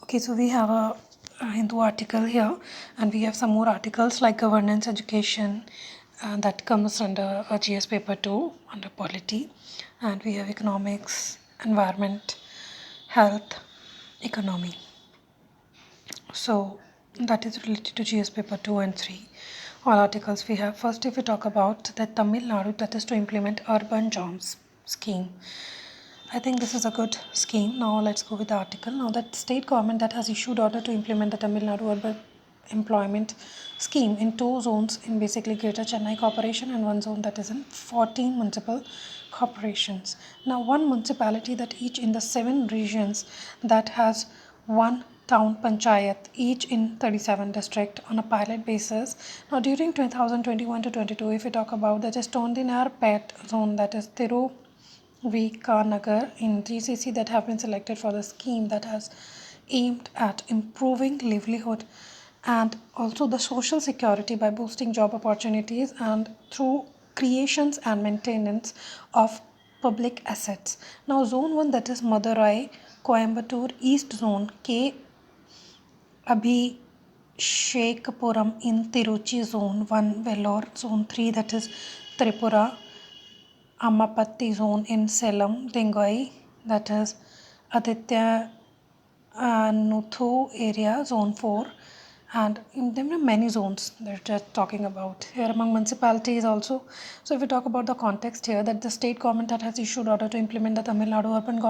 Okay, so we have a Hindu article here, and we have some more articles like governance, education, that comes under GS paper 2 under polity, and we have economics, environment, health, economy. So that is related to GS paper 2 and 3. All articles we have. First, if we talk about the Tamil Nadu, that is to implement urban jobs scheme. I think this is a good scheme. Now let's go with the article. Now that state government that has issued order to implement the Tamil Nadu urban employment scheme in two zones in basically Greater Chennai Corporation and one zone that is in 14 municipal corporations. Now one municipality that each in the 7 regions that has one town panchayat each in 37 district on a pilot basis. Now during 2021 to 22, if we talk about that is Tondinar Pet zone, that is Thiru Nagar in GCC that have been selected for the scheme that has aimed at improving livelihood and also the social security by boosting job opportunities and through creations and maintenance of public assets. Now zone 1 that is Madurai, Coimbatore East Zone, K Abhishekpuram in Tiruchi Zone 1, Vellore Zone 3 that is Tripura, Amapatti zone in Salem, Dengai, that is Aditya Nuthu area, zone 4, and there are many zones that they're talking about here among municipalities also. So if we talk about the context here, that the state government that has issued order to implement the Tamil Nadu urban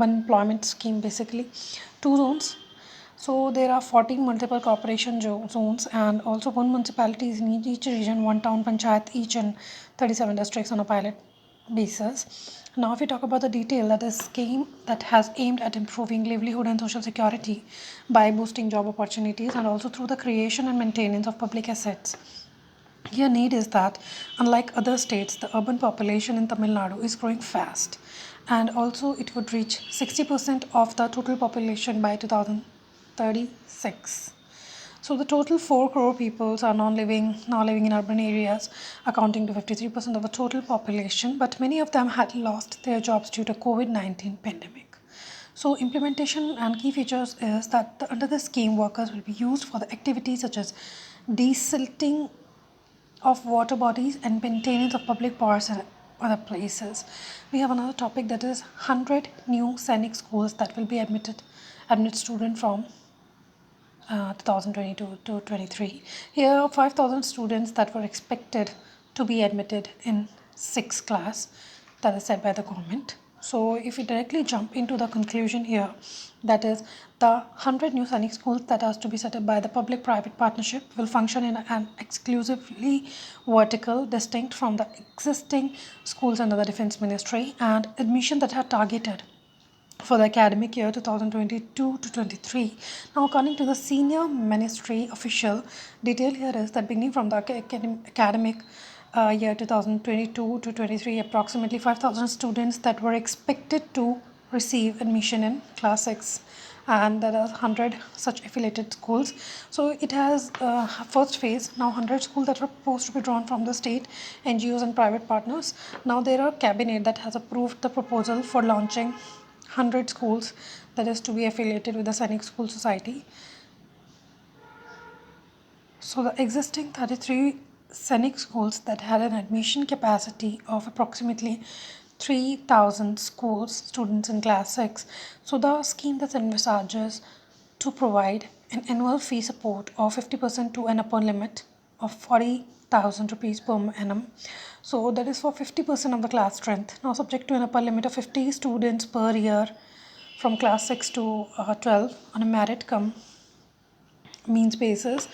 employment scheme, basically two zones. So there are 14 multiple corporation zones and also one municipality is in each region, one town panchayat each in 37 districts on a pilot basis. Now if we talk about the detail, that is scheme that has aimed at improving livelihood and social security by boosting job opportunities and also through the creation and maintenance of public assets. Here need is that unlike other states, the urban population in Tamil Nadu is growing fast and also it would reach 60% of the total population by 2036. So the total 4 crore people are now living in urban areas, accounting to 53% of the total population, but many of them had lost their jobs due to COVID-19 pandemic. So implementation and key features is that under the scheme, workers will be used for the activities such as desilting of water bodies and maintenance of public parks and other places. We have another topic that is 100 new Sainik schools that will be admit student from 2022 to 23. Here, 5,000 students that were expected to be admitted in 6th class, that is said by the government. So, if we directly jump into the conclusion here, that is the 100 new Sainik schools that has to be set up by the public-private partnership will function in an exclusively vertical, distinct from the existing schools under the Defence Ministry, and admission that are targeted for the academic year 2022 to 23. Now, according to the senior ministry official, detail here is that beginning from the academic year 2022 to 23, approximately 5,000 students that were expected to receive admission in class 6 and there are 100 such affiliated schools. So it has first phase, now 100 schools that were supposed to be drawn from the state, NGOs and private partners. Now there are cabinet that has approved the proposal for launching 100 schools that is to be affiliated with the Sainik School Society. So the existing 33 Sainik schools that had an admission capacity of approximately 3,000 students in class 6. So the scheme that envisages to provide an annual fee support of 50% to an upper limit of 40,000 rupees per annum. So that is for 50% of the class strength. Now subject to an upper limit of 50 students per year from class 6 to 12 on a merit come means basis.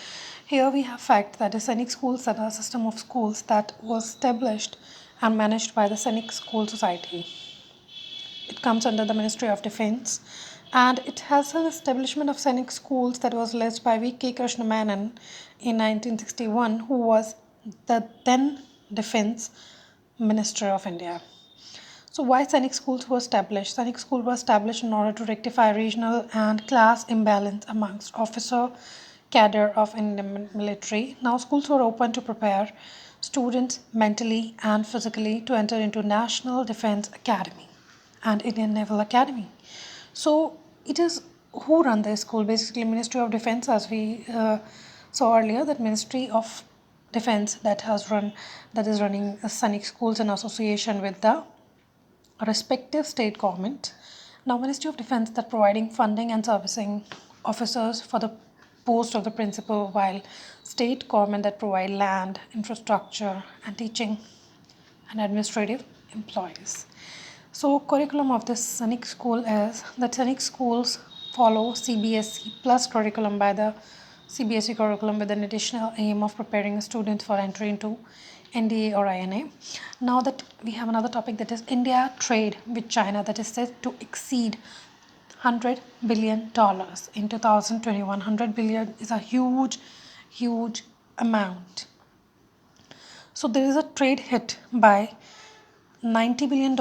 Here we have fact that the Sainik schools that are a system of schools that was established and managed by the Sainik School Society. It comes under the Ministry of Defence and it has an establishment of Sainik schools that was led by V.K. Krishna Menon in 1961, who was the then Defence Minister of India. So why Sainik schools were established? Sainik schools were established in order to rectify regional and class imbalance amongst officer cadre of Indian military. Now schools were open to prepare students mentally and physically to enter into National Defence Academy and Indian Naval Academy. So it is who run the school? Basically, Ministry of Defense, as we saw earlier, that Ministry of Defense that is running Sainik schools in association with the respective state government. Now, Ministry of Defense that providing funding and servicing officers for the post of the principal, while state government that provide land, infrastructure, and teaching and administrative employees. So, curriculum of this Sainik school is that Sainik schools follow CBSE plus curriculum by the CBSE curriculum with an additional aim of preparing a student for entry into NDA or INA. Now that we have another topic, that is India trade with China, that is said to exceed $100 billion in 2021. 100 billion is a huge amount. So there is a trade hit by $90 billion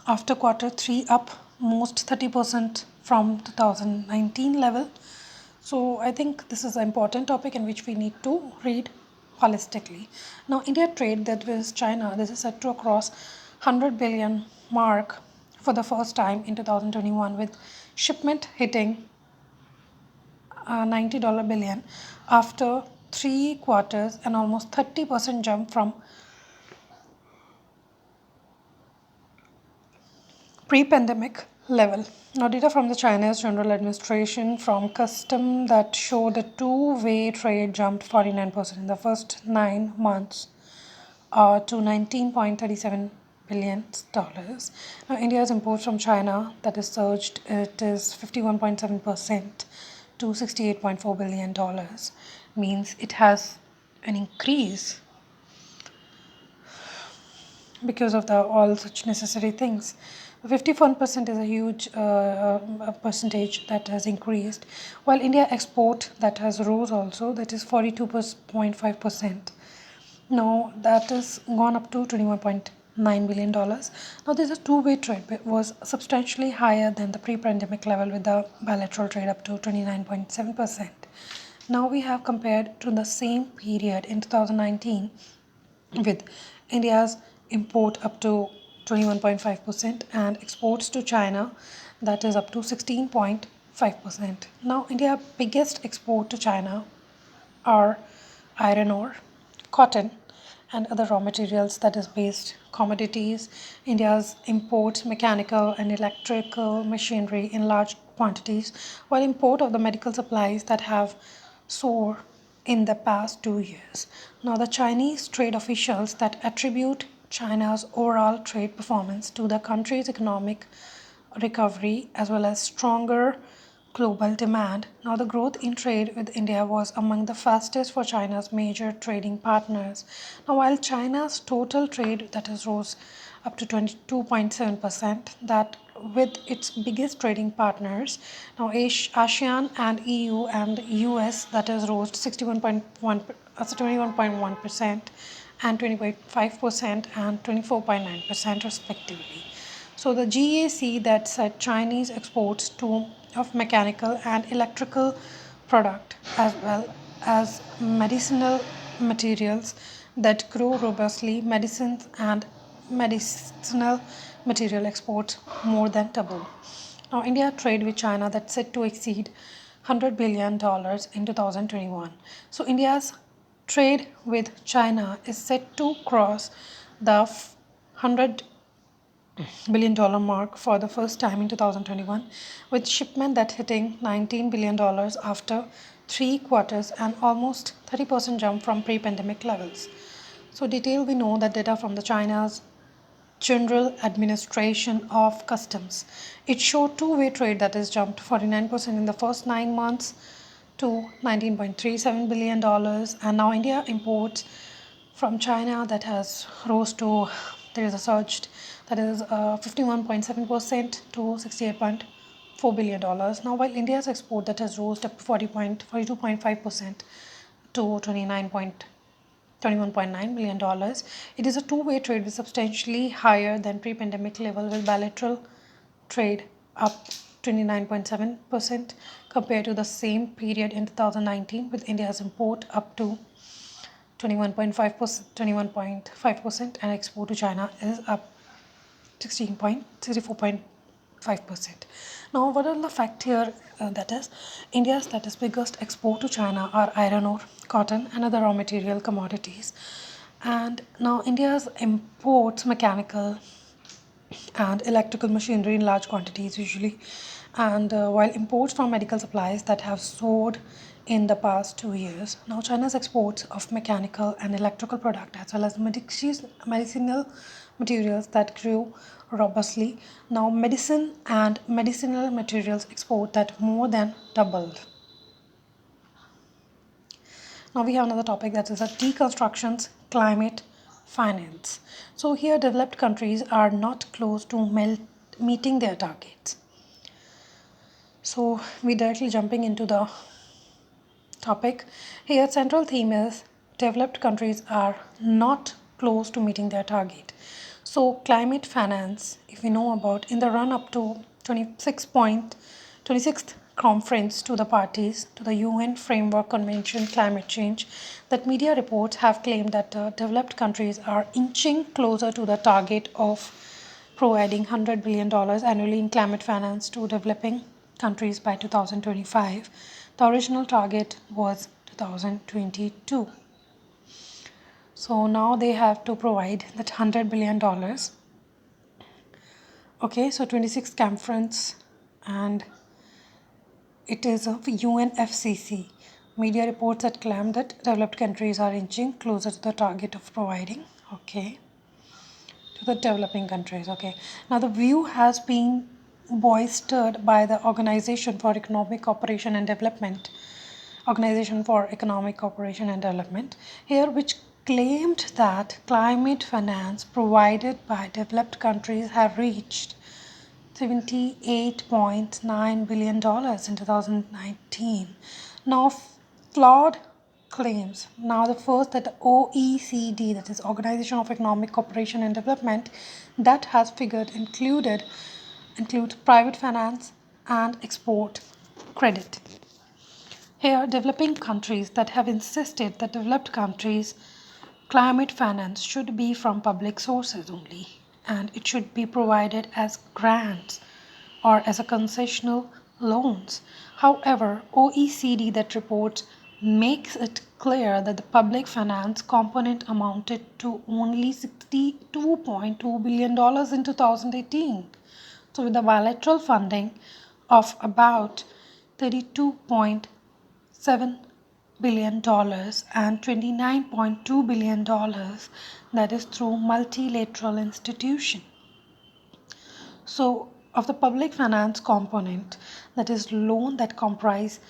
after quarter 3, up most 30% from 2019 level. So I think this is an important topic in which we need to read holistically. Now, India trade that with China, this is set to cross 100 billion mark for the first time in 2021, with shipment hitting $90 billion after 3 quarters, and almost 30% jump from pre-pandemic level. Now, data from the China's General Administration from Custom that show the two-way trade jumped 49% in the first 9 months to $19.37 billion. Now, India's imports from China that is surged, it is 51.7% to $68.4 billion, means it has an increase because of the all such necessary things. 51% is a huge percentage that has increased, while India export that has rose also, that is 42.5%. Now that is gone up to $21.9 billion. Now there's a two-way trade, but was substantially higher than the pre-pandemic level, with the bilateral trade up to 29.7%. Now we have compared to the same period in 2019 with India's import up to 21.5% and exports to China that is up to 16.5%. Now, India's biggest export to China are iron ore, cotton, and other raw materials, that is based commodities. India's imports mechanical and electrical machinery in large quantities, while import of the medical supplies that have soared in the past 2 years. Now, the Chinese trade officials that attribute China's overall trade performance to the country's economic recovery as well as stronger global demand. Now, the growth in trade with India was among the fastest for China's major trading partners. Now, while China's total trade that has rose up to 22.7%, that with its biggest trading partners, now ASEAN and EU and US, that has rose 21.1% and 20.5% and 24.9% respectively. So the GAC that said Chinese exports of mechanical and electrical product as well as medicinal materials that grow robustly, medicines and medicinal material exports more than double. Now, India trade with China that's set to exceed $100 billion in 2021. So India's trade with China is set to cross the $100 billion mark for the first time in 2021, with shipment that hitting $19 billion after 3 quarters and almost 30% jump from pre-pandemic levels. So detail, we know that data from the China's General Administration of Customs, it showed two-way trade that has jumped 49% in the first 9 months to $19.37 billion, and now India imports from China that has rose to, there is a surge that is 51.7% to $68.4 billion. Now, while India's export that has rose up 42.5% to $21.9 billion, it is a two-way trade with substantially higher than pre-pandemic level, with bilateral trade up 29.7% compared to the same period in 2019, with India's import up to 21.5% and export to China is up 64.9%. 5%. Now, what are the fact here? That is, India's biggest export to China are iron ore, cotton, and other raw material commodities. And now India's imports mechanical and electrical machinery in large quantities usually, and while imports from medical supplies that have soared in the past 2 years. Now China's exports of mechanical and electrical product as well as medicinal materials that grew robustly. Now medicine and medicinal materials export that more than doubled. Now we have another topic, that is a deconstructions climate finance. So here developed countries are not close to meeting their targets. So we directly jumping into the topic. Here central theme is developed countries are not close to meeting their target. So climate finance, if we know about, in the run up to 26th conference to the parties to the UN Framework Convention Climate Change, that media reports have claimed that developed countries are inching closer to the target of providing $100 billion annually in climate finance to developing countries by 2025. The original target was 2022. So now they have to provide that $100 billion. Okay, so 26th conference, and it is of UNFCCC. Media reports that claim that developed countries are inching closer to the target of providing, okay, to the developing countries. Okay, now the view has been boistered by the Organization for Economic Cooperation and Development, here, which claimed that climate finance provided by developed countries have reached $78.9 billion in 2019. Now, flawed claims. Now, the first, that the OECD, that is Organization of Economic Cooperation and Development, that has figured includes private finance and export credit. Here, developing countries that have insisted that developed countries' climate finance should be from public sources only, and it should be provided as grants or as a concessional loans. However, OECD that report makes it clear that the public finance component amounted to only $62.2 billion in 2018. So with the bilateral funding of about $32.7 billion and $29.2 billion, that is through multilateral institution. So of the public finance component, that is loan that comprise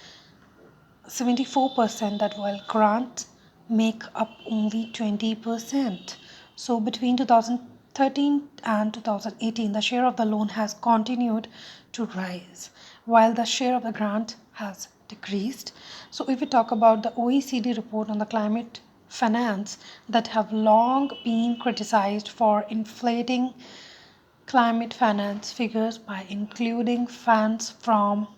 74%, that while grants make up only 20%. So between 2013 and 2018, the share of the loan has continued to rise, while the share of the grant has decreased. So if we talk about the OECD report on the climate finance, that have long been criticized for inflating climate finance figures by including funds for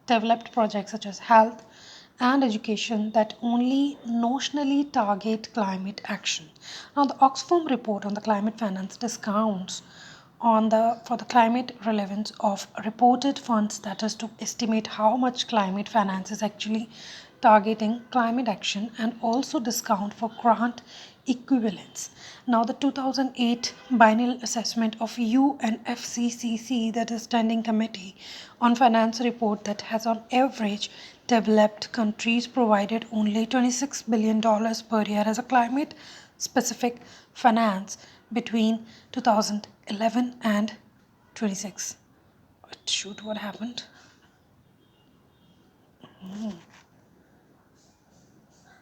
developed projects such as health and education that only notionally target climate action. Now, the Oxfam report on the climate finance discounts for the climate relevance of reported funds, that is to estimate how much climate finance is actually targeting climate action, and also discount for grant equivalents. Now the 2008 biennial assessment of UNFCCC, that is Standing Committee on Finance report, that has on average developed countries provided only $26 billion per year as a climate specific finance between 2011 and 26. Shoot, what happened?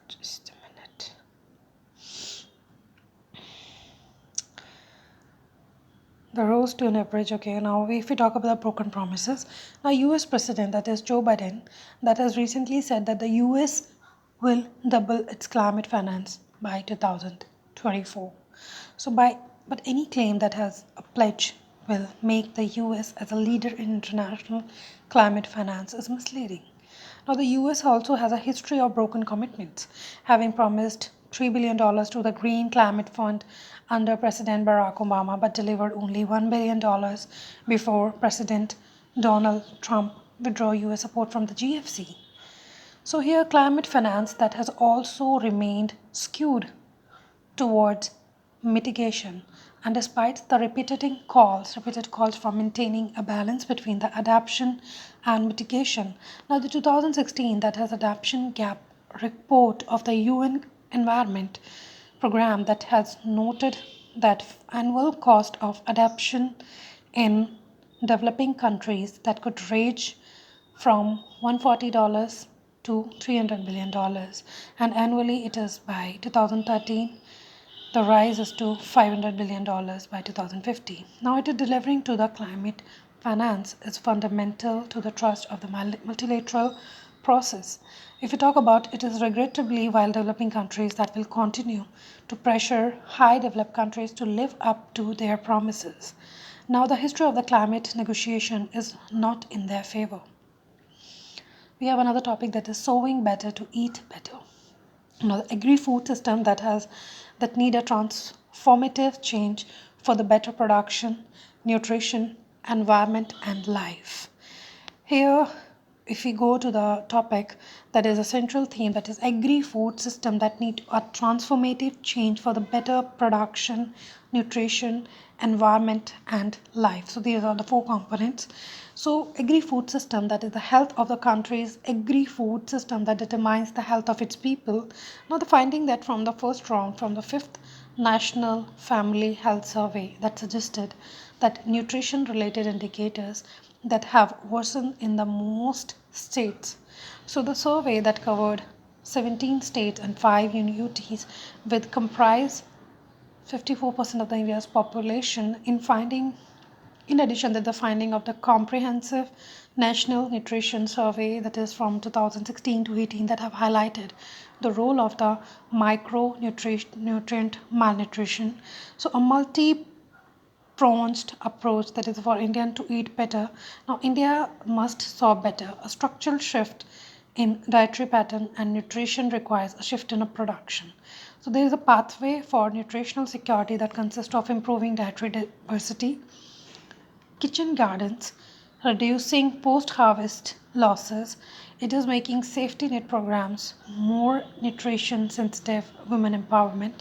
Just a minute. The rose to an average. Okay, now if we talk about the broken promises, now US President, that is Joe Biden, that has recently said that the US will double its climate finance by 2024. But any claim that has a pledge will make the US as a leader in international climate finance is misleading. Now, the US also has a history of broken commitments, having promised $3 billion to the Green Climate Fund under President Barack Obama, but delivered only $1 billion before President Donald Trump withdrew US support from the GFC. So here climate finance that has also remained skewed towards mitigation, and despite the repeated calls for maintaining a balance between the adaptation and mitigation. Now the 2016 that has adaptation gap report of the UN Environment Program that has noted that annual cost of adaptation in developing countries that could range from $140 to $300 billion, and annually it is by 2013 the rise is to $500 billion by 2050. Now it is delivering to the climate finance is fundamental to the trust of the multilateral process. If you talk about it is regrettably while developing countries that will continue to pressure high developed countries to live up to their promises. Now the history of the climate negotiation is not in their favor. We have another topic that is sowing better to eat better. Now the agri-food system that need a transformative change for the better production, nutrition, environment and life. Here if we go to the topic that is a central theme, that is agri-food system that need a transformative change for the better production, nutrition, environment and life. So these are the four components. So agri-food system that is the health of the country's agri-food system that determines the health of its people. Now the finding that from the first round from the 5th National Family Health Survey that suggested that nutrition related indicators that have worsened in the most states. So the survey that covered 17 states and 5 UTs with comprise 54% of the India's population in addition to the finding of the comprehensive National Nutrition Survey that is from 2016 to 18 that have highlighted the role of the micronutrient malnutrition. So a multi-pronged approach that is for India to eat better. Now India must solve better. A structural shift in dietary pattern and nutrition requires a shift in a production. So there is a pathway for nutritional security that consists of improving dietary diversity, kitchen gardens, reducing post-harvest losses. It is making safety net programs more nutrition sensitive, women empowerment,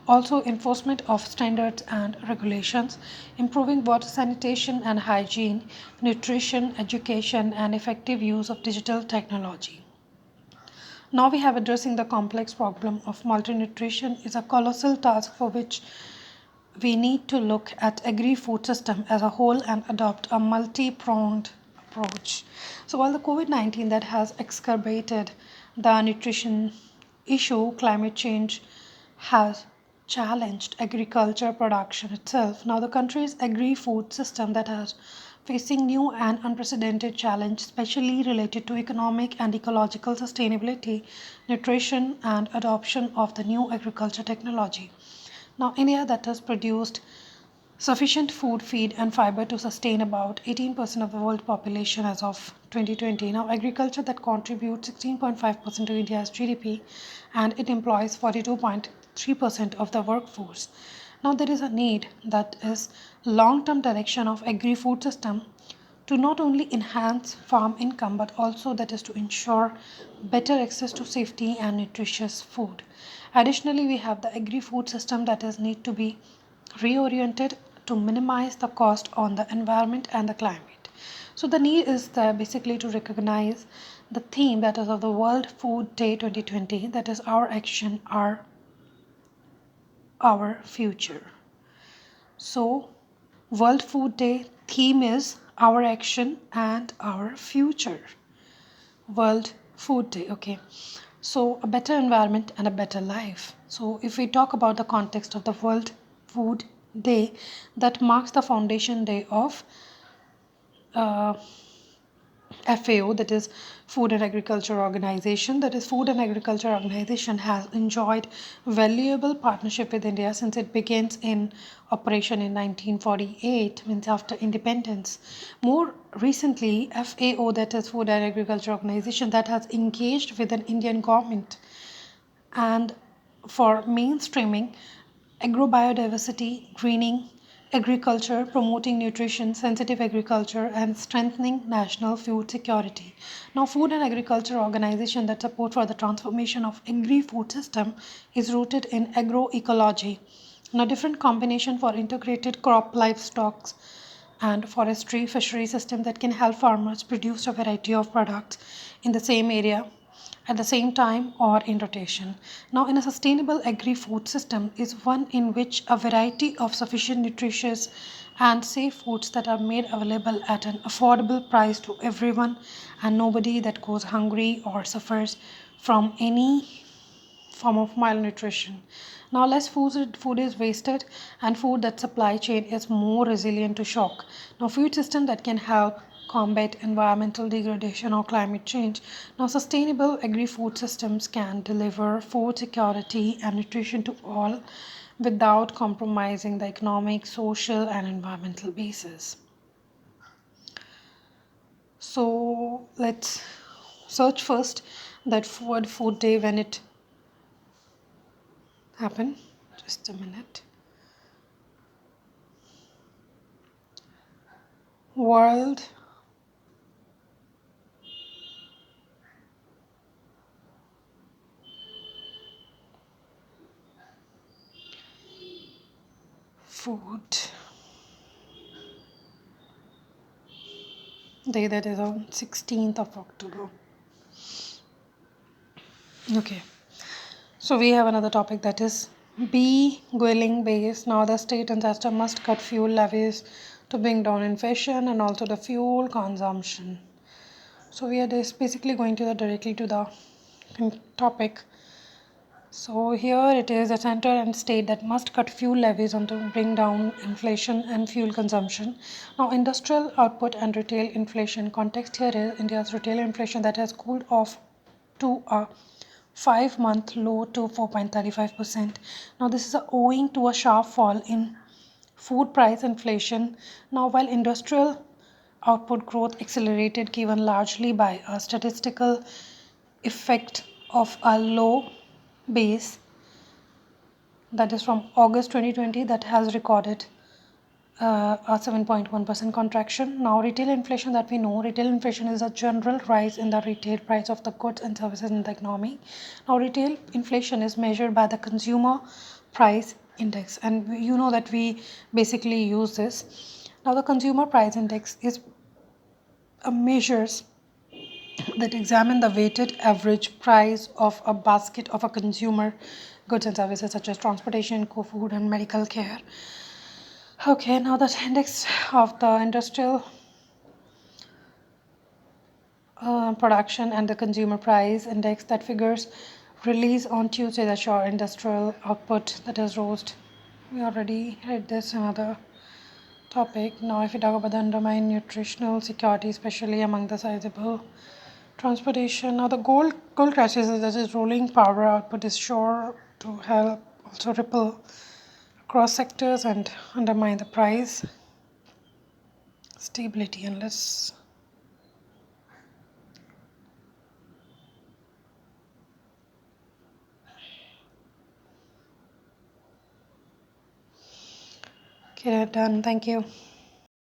also enforcement of standards and regulations, improving water sanitation and hygiene, nutrition, education and effective use of digital technology. Now we have addressing the complex problem of malnutrition is a colossal task for which we need to look at agri-food system as a whole and adopt a multi-pronged approach. So while the COVID-19 that has exacerbated the nutrition issue, climate change has challenged agriculture production itself. Now the country's agri-food system that has facing new and unprecedented challenge, especially related to economic and ecological sustainability, nutrition and adoption of the new agriculture technology. Now India that has produced sufficient food, feed and fiber to sustain about 18% of the world population as of 2020. Now agriculture that contributes 16.5% to India's GDP and it employs 42.3% of the workforce. Now there is a need that is long-term direction of agri-food system to not only enhance farm income but also that is to ensure better access to safety and nutritious food. Additionally, we have the agri-food system that is need to be reoriented to minimize the cost on the environment and the climate. So the need is there basically to recognize the theme that is of the World Food Day 2020, that is our action, our future. So World Food Day theme is our action and our future. World Food Day, okay. So a better environment and a better life. So if we talk about the context of the World Food Day, that marks the foundation day of FAO, that is Food and Agriculture Organization. That is Food and Agriculture Organization has enjoyed valuable partnership with India since it begins in operation in 1948, means after independence. More recently, FAO, that is Food and Agriculture Organization, that has engaged with an Indian government and for mainstreaming agrobiodiversity, greening agriculture, promoting nutrition, sensitive agriculture, and strengthening national food security. Now, Food and Agriculture Organization that support for the transformation of agri-food system is rooted in agroecology. Now, different combination for integrated crop livestock and forestry fishery system that can help farmers produce a variety of products in the same area at the same time or in rotation. Now, in a sustainable agri food system is one in which a variety of sufficient nutritious and safe foods that are made available at an affordable price to everyone and nobody that goes hungry or suffers from any form of malnutrition. Now, less food is wasted, and food that supply chain is more resilient to shock. Now, food system that can help combat environmental degradation or climate change. Now, sustainable agri-food systems can deliver food security and nutrition to all without compromising the economic, social, and environmental basis. So, let's search first that World Food Day when it happened. Just a minute. World Food Day, that is on 16th of October. Okay, so we have another topic that is B. Gwilling base. Now the state and sector must cut fuel levies to bring down inflation and also the fuel consumption. So we are just basically going to directly to the topic. So here it is the center and state that must cut fuel levies on to bring down inflation and fuel consumption. Now industrial output and retail inflation context here is India's retail inflation that has cooled off to a 5-month low to 4.35%. Now this is owing to a sharp fall in food price inflation. Now while industrial output growth accelerated given largely by a statistical effect of a low base that is from August 2020 that has recorded a 7.1% contraction. Now, retail inflation that we know, retail inflation is a general rise in the retail price of the goods and services in the economy. Now, retail inflation is measured by the consumer price index, and you know that we basically use this. Now, the consumer price index is measures that examine the weighted average price of a basket of a consumer goods and services such as transportation, food, and medical care. Okay, now the index of the industrial production and the consumer price index that figures release on Tuesday that show industrial output that is rose. We already read this another topic. Now if we talk about the undermined nutritional security, especially among the sizable transportation. Now the gold crisis that is rolling power output is sure to help also ripple across sectors and undermine the price stability unless okay, done. Thank you.